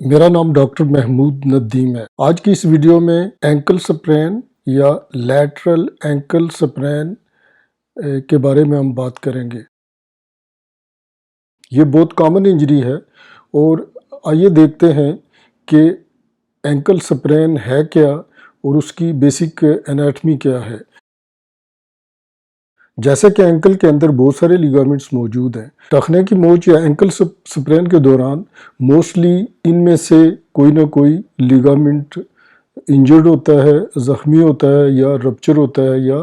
मेरा नाम डॉक्टर महमूद नदीम है। आज की इस वीडियो में एंकल स्प्रेन या लैटरल एंकल स्प्रेन के बारे में हम बात करेंगे। ये बहुत कॉमन इंजरी है और आइए देखते हैं कि एंकल स्प्रेन है क्या और उसकी बेसिक एनाटमी क्या है। जैसे कि एंकल के अंदर बहुत सारे लिगामेंट्स मौजूद हैं। टखने की मोच या एंकल स्प्रेन के दौरान मोस्टली इनमें से कोई ना कोई लिगामेंट इंजर्ड होता है, ज़ख्मी होता है या रप्चर होता है या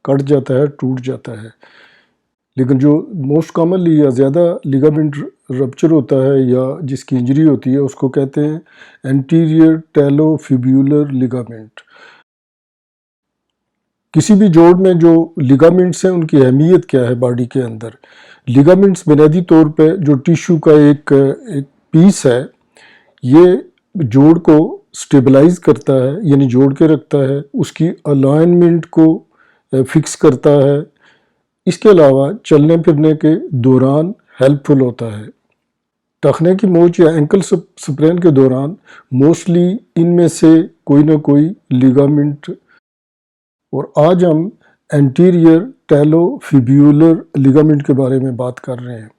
कट जाता है, टूट जाता है। लेकिन जो मोस्ट कॉमनली या ज़्यादा लिगामेंट रप्चर होता है या जिसकी इंजरी होती है उसको कहते हैं एंटीरियर टैलोफिब्यूलर लिगामेंट। किसी भी जोड़ में जो लिगामेंट्स हैं उनकी अहमियत क्या है बॉडी के अंदर। लिगामेंट्स बुनियादी तौर पे जो टिश्यू का एक पीस है, ये जोड़ को स्टेबलाइज करता है यानी जोड़ के रखता है, उसकी अलाइनमेंट को फिक्स करता है। इसके अलावा चलने फिरने के दौरान हेल्पफुल होता है। टखने की मोच या एंकल स्प्रेन के दौरान मोस्टली इनमें से कोई ना कोई लिगामेंट, और आज हम एंटीरियर टैलोफिब्यूलर लिगामेंट के बारे में बात कर रहे हैं।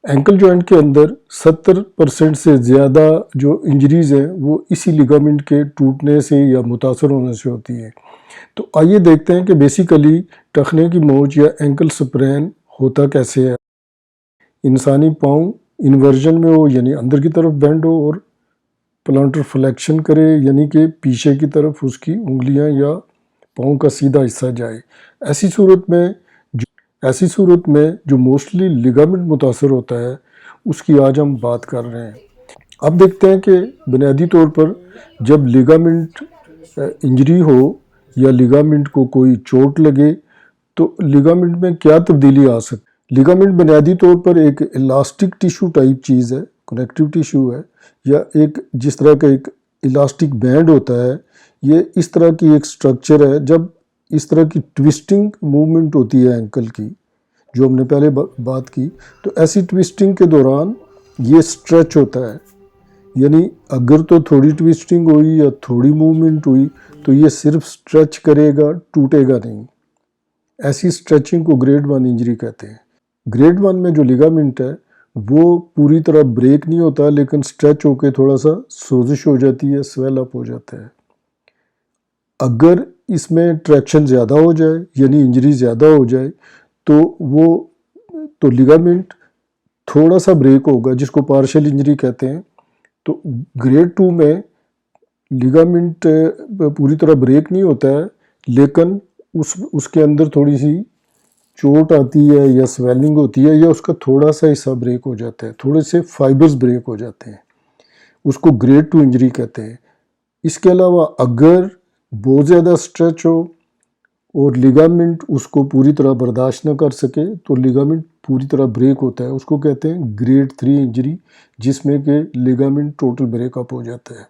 एंकल जॉइंट के अंदर 70% से ज़्यादा जो इंजरीज़ हैं वो इसी लिगामेंट के टूटने से या मुतासर होने से होती है। तो आइए देखते हैं कि बेसिकली टखने की मोच या एंकल स्प्रेन होता कैसे है। इंसानी पाँव इन्वर्जन में हो यानी अंदर की तरफ बेंड हो और प्लांटर फ्लेक्शन करे यानी कि पीछे की तरफ उसकी उंगलियां या पाँव का सीधा हिस्सा जाए। ऐसी सूरत में जो मोस्टली लिगामेंट मुतासर होता है उसकी आज हम बात कर रहे हैं। अब देखते हैं कि बुनियादी तौर पर जब लिगामेंट इंजरी हो या लिगामेंट को कोई चोट लगे तो लिगामेंट में क्या तब्दीली आ सकती। लिगामेंट बुनियादी तौर पर एक इलास्टिक टिश्यू टाइप चीज़ है, कनेक्टिव टिश्यू है, या एक जिस तरह का एक इलास्टिक बैंड होता है, ये इस तरह की एक स्ट्रक्चर है। जब इस तरह की ट्विस्टिंग मूवमेंट होती है एंकल की, जो हमने पहले बात की, तो ऐसी ट्विस्टिंग के दौरान ये स्ट्रेच होता है। यानी अगर तो थोड़ी ट्विस्टिंग हुई या थोड़ी मूवमेंट हुई तो ये सिर्फ स्ट्रेच करेगा, टूटेगा नहीं। ऐसी स्ट्रेचिंग को ग्रेड 1 इंजरी कहते हैं। ग्रेड 1 में जो लिगामेंट है वो पूरी तरह ब्रेक नहीं होता, लेकिन स्ट्रेच होकर थोड़ा सा सोजिश हो जाती है, स्वेल अप हो जाता है। अगर इसमें ट्रैक्शन ज़्यादा हो जाए यानी इंजरी ज़्यादा हो जाए तो लिगामेंट थोड़ा सा ब्रेक होगा, जिसको पार्शियल इंजरी कहते हैं। तो ग्रेड 2 में लिगामेंट पूरी तरह ब्रेक नहीं होता है, लेकिन उसके अंदर थोड़ी सी चोट आती है या स्वेलिंग होती है या उसका थोड़ा सा हिस्सा ब्रेक हो जाता है, थोड़े से फाइबर्स ब्रेक हो जाते हैं, उसको ग्रेड 2 इंजरी कहते हैं। इसके अलावा अगर बहुत ज़्यादा स्ट्रेच हो और लिगामेंट उसको पूरी तरह बर्दाश्त न कर सके तो लिगामेंट पूरी तरह ब्रेक होता है, उसको कहते हैं ग्रेड 3 इंजरी, जिसमें कि लिगामेंट टोटल ब्रेकअप हो जाता है।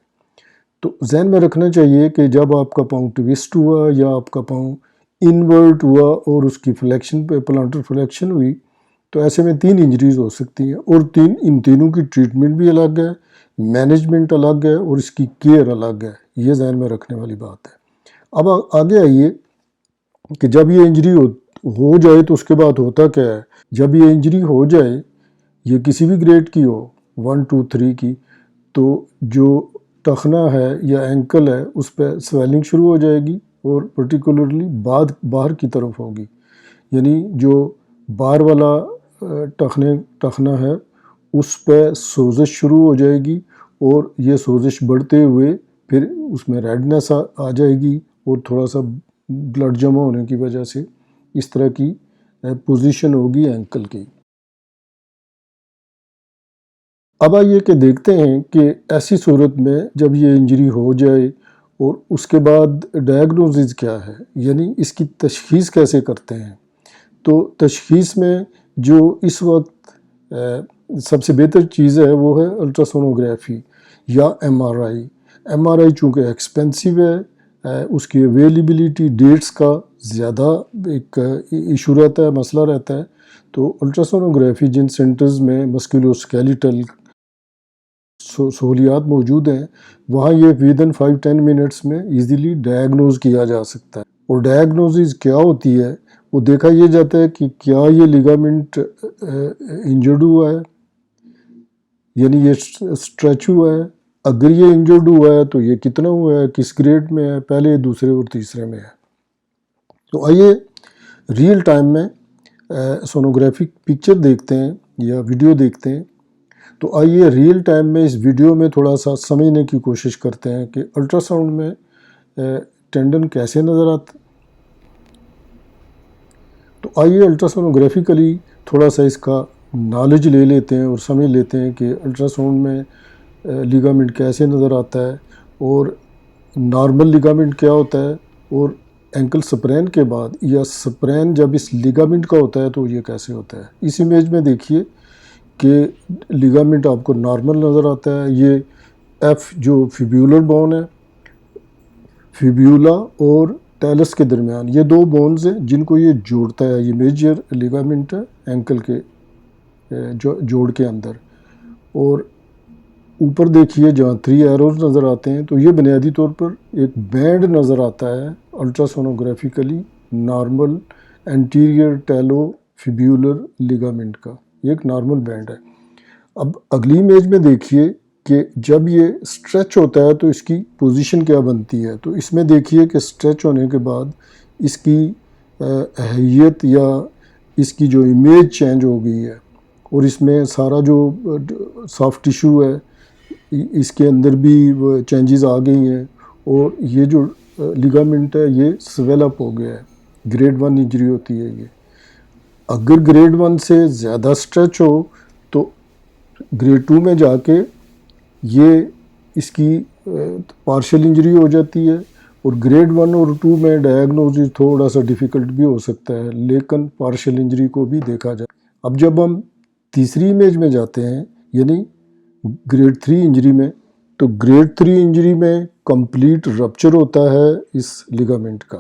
तो जहन में रखना चाहिए कि जब आपका पाँव ट्विस्ट हुआ या आपका पाँव इनवर्ट हुआ और उसकी फ्लेक्शन पे प्लांटर फ्लेक्शन हुई, तो ऐसे में 3 इंजरीज हो सकती हैं और इन तीनों की ट्रीटमेंट भी अलग है, मैनेजमेंट अलग है और इसकी केयर अलग है। ये जहन में रखने वाली बात है। अब आगे आइए कि जब ये इंजरी हो जाए तो उसके बाद होता क्या है। जब ये इंजरी हो जाए, ये किसी भी ग्रेड की हो, 1, 2, 3 की, तो जो टखना है या एंकल है उस पर स्वेलिंग शुरू हो जाएगी और पर्टिकुलरली बाहर की तरफ होगी। यानी जो बाहर वाला टखना है उस पर सोजिश शुरू हो जाएगी और ये सोजिश बढ़ते हुए फिर उसमें रेडनेस आ जाएगी और थोड़ा सा ब्लड जमा होने की वजह से इस तरह की पोजीशन होगी एंकल की। अब आइए कि देखते हैं कि ऐसी सूरत में जब ये इंजरी हो जाए और उसके बाद डायग्नोसिस क्या है, यानी इसकी तशख़ीस कैसे करते हैं। तो तशख़ीस में जो इस वक्त सबसे बेहतर चीज़ है वो है अल्ट्रासोनोग्राफी या एमआरआई चूँकि एक्सपेंसिव है, उसकी अवेलेबिलिटी डेट्स का ज़्यादा एक इशू रहता है, मसला रहता है। तो अल्ट्रासोनोग्राफी जिन सेंटर्स में मस्कुलोस्केलेटल सहूलियात मौजूद हैं, वहाँ ये विदिन 5-10 मिनट्स में इजीली डायग्नोज किया जा सकता है। और डायग्नोसिस क्या होती है, वो देखा ये जाता है कि क्या ये लिगामेंट इंजर्ड हुआ है, यानी ये स्ट्रेच हुआ है। अगर ये इंजर्ड हुआ है तो ये कितना हुआ है, किस ग्रेड में है, पहले, दूसरे और तीसरे में है। तो आइए रियल टाइम में सोनोग्राफिक पिक्चर देखते हैं या वीडियो देखते हैं। तो आइए रियल टाइम में इस वीडियो में थोड़ा सा समझने की कोशिश करते हैं कि अल्ट्रासाउंड में टेंडन कैसे नज़र आता। तो आइए अल्ट्रासोनोग्राफिकली थोड़ा सा इसका नॉलेज ले लेते हैं और समझ लेते हैं कि अल्ट्रासाउंड में लिगामेंट कैसे नज़र आता है और नॉर्मल लिगामेंट क्या होता है, और एंकल स्प्रैन के बाद या स्प्रैन जब इस लिगामेंट का होता है तो ये कैसे होता है। इस इमेज में देखिए कि लिगामेंट आपको नॉर्मल नज़र आता है। ये एफ जो फिब्यूलर बोन है, फिब्यूला और टेलस के दरमियान ये दो बोन्स हैं जिनको ये जोड़ता है। ये मेजर लिगामेंट है एंकल के जोड़ के अंदर। और ऊपर देखिए जहाँ 3 एरोज नज़र आते हैं, तो ये बुनियादी तौर पर एक बैंड नज़र आता है अल्ट्रासोनोग्राफिकली नॉर्मल एंटीरियर टेलो फिब्यूलर लिगामेंट का, एक नॉर्मल बैंड है। अब अगली इमेज में देखिए कि जब ये स्ट्रेच होता है तो इसकी पोजीशन क्या बनती है। तो इसमें देखिए कि स्ट्रेच होने के बाद इसकी हैयत या इसकी जो इमेज चेंज हो गई है, और इसमें सारा जो सॉफ्ट टिश्यू है इसके अंदर भी चेंजेस आ गई हैं, और ये जो लिगामेंट है ये स्वेल अप हो गया है। ग्रेड 1 इंजरी होती है ये। अगर ग्रेड 1 से ज़्यादा स्ट्रेच हो तो ग्रेड 2 में जाके ये इसकी पार्शियल इंजरी हो जाती है, और ग्रेड 1 और 2 में डायग्नोसिस थोड़ा सा डिफ़िकल्ट भी हो सकता है, लेकिन पार्शियल इंजरी को भी देखा जाए। अब जब हम तीसरी इमेज में जाते हैं यानी ग्रेड 3 इंजरी में, तो ग्रेड 3 इंजरी में कंप्लीट रप्चर होता है इस लिगामेंट का।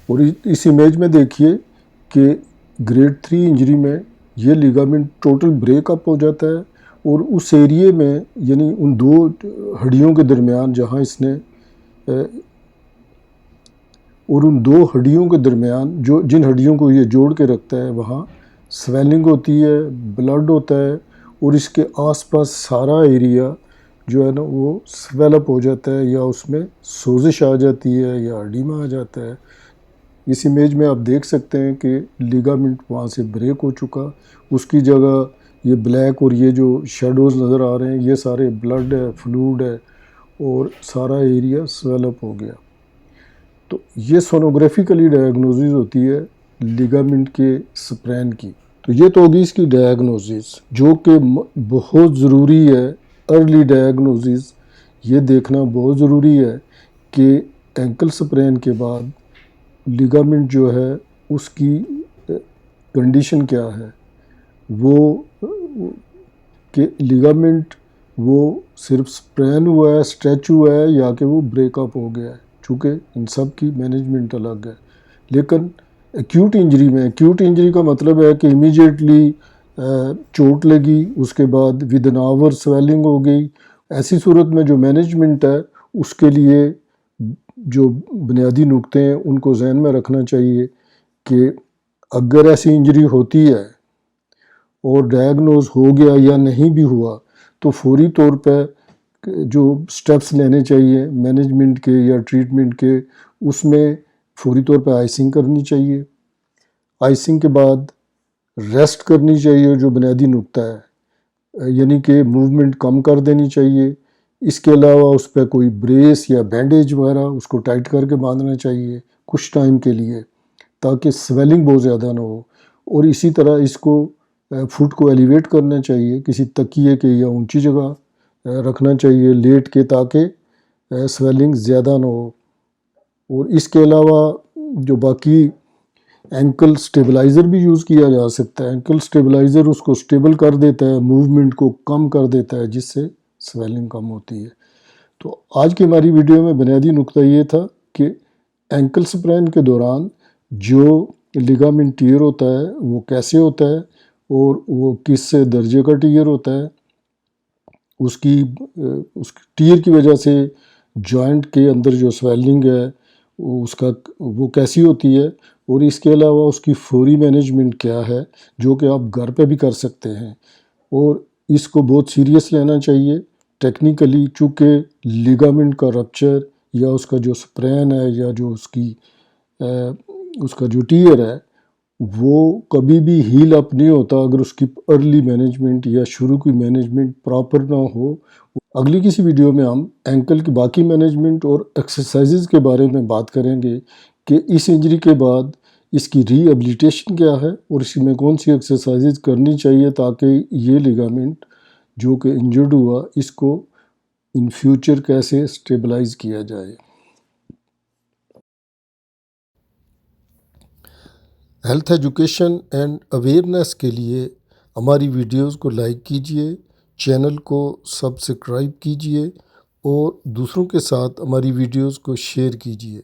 और इस इमेज में देखिए कि ग्रेड 3 इंजरी में ये लिगामेंट टोटल ब्रेकअप हो जाता है, और उस एरिए में यानी उन दो हड्डियों के दरमियान जहाँ इसने और उन दो हड्डियों के दरमियान जो जिन हड्डियों को ये जोड़ के रखता है वहाँ स्वेलिंग होती है, ब्लड होता है, और इसके आसपास सारा एरिया जो है ना वो स्वेलअप हो जाता है, या उसमें सोजिश आ जाती है या एडिमा आ जाता है। इस इमेज में आप देख सकते हैं कि लिगामेंट वहाँ से ब्रेक हो चुका, उसकी जगह ये ब्लैक और ये जो शेडोज़ नज़र आ रहे हैं ये सारे ब्लड है, फ्लूइड है, और सारा एरिया स्वेलअप हो गया। तो ये सोनोग्राफिकली डायग्नोसिस होती है लिगामेंट के स्प्रैन की। तो ये तो होगी इसकी डायग्नोसिस, जो कि बहुत ज़रूरी है। अर्ली डायग्नोसिस ये देखना बहुत ज़रूरी है कि एंकल स्प्रैन के बाद लिगामेंट जो है उसकी कंडीशन क्या है, वो कि लिगामेंट वो सिर्फ स्प्रैन हुआ है, स्ट्रेच हुआ है, या कि वो ब्रेकअप हो गया है। चूँकि इन सब की मैनेजमेंट अलग है। लेकिन एक्यूट इंजरी में, एक्यूट इंजरी का मतलब है कि इमीडिएटली चोट लगी, उसके बाद विद एन आवर स्वेलिंग हो गई। ऐसी सूरत में जो मैनेजमेंट है उसके लिए जो बुनियादी नुक्ते हैं उनको जहन में रखना चाहिए कि अगर ऐसी इंजरी होती है और डायग्नोज हो गया या नहीं भी हुआ, तो फौरी तौर पर जो स्टेप्स लेने चाहिए मैनेजमेंट के या ट्रीटमेंट के, उसमें फौरी तौर पर आइसिंग करनी चाहिए। आइसिंग के बाद रेस्ट करनी चाहिए जो बुनियादी नुक्ता है, यानी कि मूवमेंट कम कर देनी चाहिए। इसके अलावा उस पर कोई ब्रेस या बैंडेज वगैरह उसको टाइट करके बांधना चाहिए कुछ टाइम के लिए, ताकि स्वेलिंग बहुत ज़्यादा ना हो। और इसी तरह इसको फुट को एलिवेट करना चाहिए, किसी तकिए के या ऊंची जगह रखना चाहिए लेट के, ताकि स्वेलिंग ज़्यादा ना हो। और इसके अलावा जो बाकी एंकल स्टेबलाइज़र भी यूज़ किया जा सकता है। एंकल स्टेबलाइज़र उसको स्टेबल कर देता है, मूवमेंट को कम कर देता है, जिससे स्वेलिंग कम होती है। तो आज की हमारी वीडियो में बुनियादी नुक्ता ये था कि एंकल स्प्रैन के दौरान जो लिगामेंट टियर होता है वो कैसे होता है, और वो किस दर्जे का टीयर होता है, उसकी टीयर की वजह से जॉइंट के अंदर जो स्वेलिंग है वो कैसी होती है, और इसके अलावा उसकी फौरी मैनेजमेंट क्या है जो कि आप घर पे भी कर सकते हैं। और इसको बहुत सीरियस लेना चाहिए टेक्निकली, चूँकि लिगामेंट का रप्चर या उसका जो स्प्रैन है या जो उसका जो टीयर है वो कभी भी हील अप नहीं होता अगर उसकी अर्ली मैनेजमेंट या शुरू की मैनेजमेंट प्रॉपर ना हो। अगली किसी वीडियो में हम एंकल की बाकी मैनेजमेंट और एक्सरसाइजेज के बारे में बात करेंगे कि इस इंजरी के बाद इसकी रिहेबिलिटेशन क्या है और इसमें कौन सी एक्सरसाइजेज करनी चाहिए ताकि ये लिगामेंट जो कि इंजर्ड हुआ इसको इन फ्यूचर कैसे स्टेबलाइज किया जाए। हेल्थ एजुकेशन एंड अवेयरनेस के लिए हमारी वीडियोस को लाइक कीजिए, चैनल को सब्सक्राइब कीजिए और दूसरों के साथ हमारी वीडियोस को शेयर कीजिए।